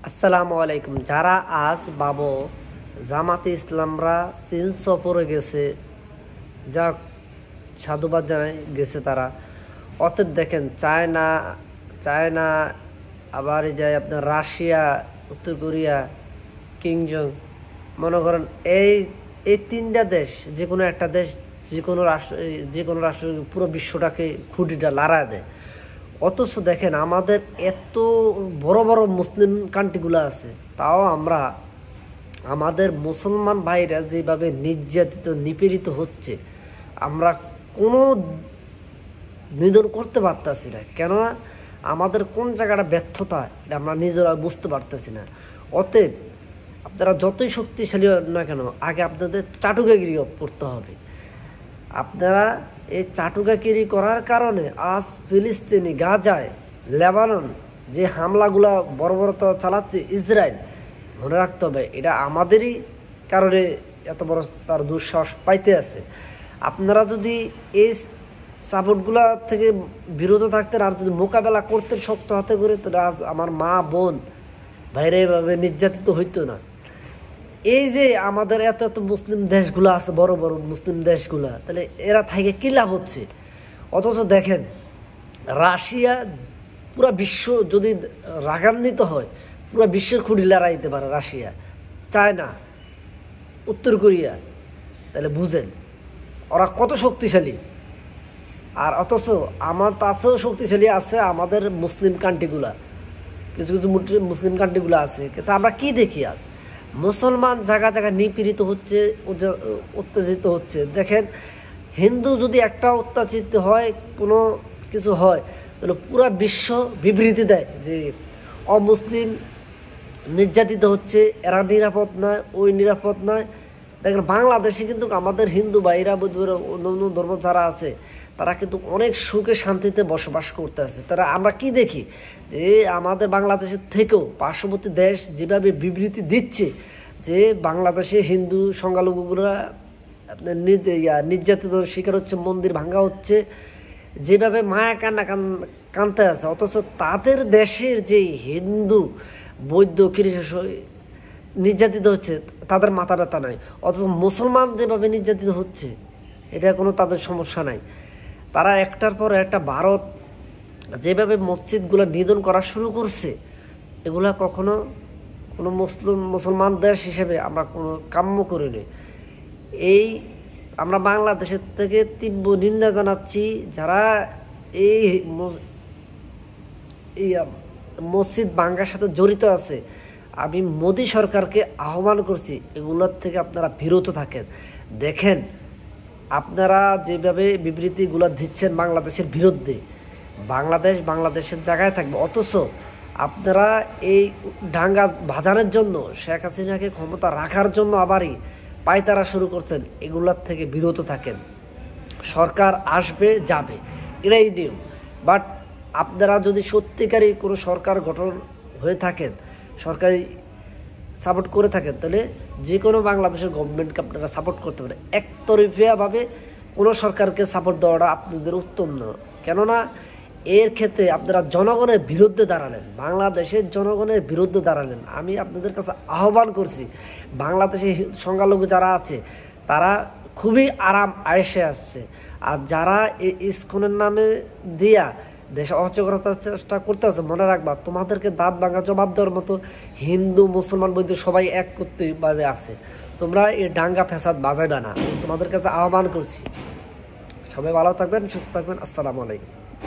আসসালামু আলাইকুম। যারা আজ বাবু জামাতে ইসলামরা চীন সফরে গেছে, যা সাধুবাদ জানায় গেছে তারা। অতএব দেখেন চায়না চায়না আবার এই যায় আপনার রাশিয়া, উত্তর কোরিয়া, কিংজং, মনে করেন এই এই তিনটা দেশ, যে কোনো একটা দেশ, যে কোনো রাষ্ট্র পুরো বিশ্বটাকে খুঁটিটা লড়ায় দেয়। অথচ দেখেন আমাদের এত বড় বড় মুসলিম কান্ট্রিগুলো আছে, তাও আমরা আমাদের মুসলমান ভাইরা যেভাবে নির্যাতিত নিপীড়িত হচ্ছে, আমরা কোনো নিধন করতে পারতেছি না। কেননা আমাদের কোন জায়গাটা ব্যর্থতা এটা আমরা নিজেরা বুঝতে পারতেছি না। অতএব আপনারা যতই শক্তিশালী হন না কেন, আগে আপনাদের চাটুকাগিরি করতে হবে। আপনারা এই চাটুকাগিরি করার কারণে আজ ফিলিস্তিনি, গাজায়, লেবানন যে হামলাগুলা বর্বরতা চালাচ্ছে ইসরায়েল, মনে রাখতে হবে এটা আমাদেরই কারণে এত বড় তার দুঃসাহস পাইতে আছে। আপনারা যদি এই সাপোর্টগুলা থেকে বিরত থাকতেন আর যদি মোকাবেলা করতেন শক্ত হাতে করে, তাহলে আজ আমার মা বোন ভাইরা এভাবে নির্যাতিত হইতো না। এই যে আমাদের এত এত মুসলিম দেশগুলো আছে, বড় বড় মুসলিম দেশগুলা, তাহলে এরা থেকে কী লাভ হচ্ছে? অথচ দেখেন রাশিয়া পুরা বিশ্ব যদি রাগান্বিত হয়, পুরো বিশ্বের খুঁড়ি লড়াইতে পারে রাশিয়া, চায়না, উত্তর কোরিয়া। তাহলে বুঝেন ওরা কত শক্তিশালী। আর অথচ আমার কাছেও শক্তিশালী আছে আমাদের মুসলিম কান্ট্রিগুলা, কিছু কিছু মুসলিম কান্ট্রিগুলো আছে। কিন্তু আমরা কি দেখি আজ মুসলমান জায়গা জায়গা নিপীড়িত হচ্ছে, উত্তেজিত হচ্ছে। দেখেন হিন্দু যদি একটা অত্যাচিত হয়, কোনো কিছু হয়, তাহলে পুরা বিশ্ব বিবৃতি দেয় যে অমুসলিম নির্যাতিত হচ্ছে, এরা নিরাপদ নয়, ওই নিরাপদ নয়। দেখেন বাংলাদেশে কিন্তু আমাদের হিন্দু ভাইরা, অন্য ধর্ম যারা আছে, তারা কিন্তু অনেক সুখে শান্তিতে বসবাস করতে আছে। তারা আমরা কি দেখি যে আমাদের বাংলাদেশের থেকেও পার্শ্ববর্তী দেশ যেভাবে বিবৃতি দিচ্ছে যে বাংলাদেশে হিন্দু সংখ্যালঘুগুলা আপনার নির্যাতিত শিকার হচ্ছে, মন্দির ভাঙ্গা হচ্ছে, যেভাবে মায়া কান্না কানতে আছে। অথচ তাদের দেশের যে হিন্দু বৌদ্ধ খ্রিস্টান নির্যাতিত হচ্ছে, তাদের মাথা ব্যথা নাই। অথচ মুসলমান যেভাবে নির্যাতিত হচ্ছে, এটা কোনো তাদের সমস্যা নাই। তারা একটার পর একটা ভারত যেভাবে মসজিদগুলো নিধন করা শুরু করছে, এগুলা কখনো কোনো মুসলমান দেশ হিসেবে আমরা কোনো কাম্য করিনি। এই আমরা বাংলাদেশের থেকে তীব্র নিন্দা জানাচ্ছি যারা এই মসজিদ ভাঙ্গার সাথে জড়িত আছে। আমি মোদী সরকারকে আহ্বান করছি এগুলোর থেকে আপনারা বিরত থাকেন। দেখেন আপনারা যেভাবে বিবৃতিগুলো দিচ্ছেন বাংলাদেশের বিরুদ্ধে, বাংলাদেশের জায়গায় থাকবে। অথচ আপনারা এই ডাঙ্গা ভাজানোর জন্য, শেখ হাসিনাকে ক্ষমতা রাখার জন্য আবারই পায়তারা শুরু করছেন। এগুলোর থেকে বিরত থাকেন। সরকার আসবে যাবে, এটাই নিয়ম। বাট আপনারা যদি সত্যিকারই কোনো সরকার গঠন হয়ে থাকেন, সরকারি সাপোর্ট করে থাকেন, তাহলে যে কোনো বাংলাদেশের গভর্নমেন্টকে আপনারা সাপোর্ট করতে পারেন। একতরফিয়াভাবে কোনো সরকারকে সাপোর্ট দেওয়াটা আপনাদের উত্তম নয়। কেননা এর ক্ষেত্রে আপনারা জনগণের বিরুদ্ধে দাঁড়ালেন, বাংলাদেশের জনগণের বিরুদ্ধে দাঁড়ালেন। আমি আপনাদের কাছে আহ্বান করছি, বাংলাদেশে সংখ্যালঘু যারা আছে তারা খুবই আরাম আয়েসে আসছে। আর যারা এই ইস্কনের নামে দিয়া দেশে অচকরতার চেষ্টা করতে আছে, মনে রাখবা তোমাদেরকে দাঁত ভাঙা জবাব দেওয়ার মতো হিন্দু মুসলমান বৈদ্য সবাই এক করতেভাবে আছে। তোমরা এই ডাঙ্গা ফ্যাসাদ বাজাইবে না। তোমাদের কাছে আহ্বান করছি, সবাই ভালো থাকবেন, সুস্থ থাকবেন। আসসালামু আলাইকুম।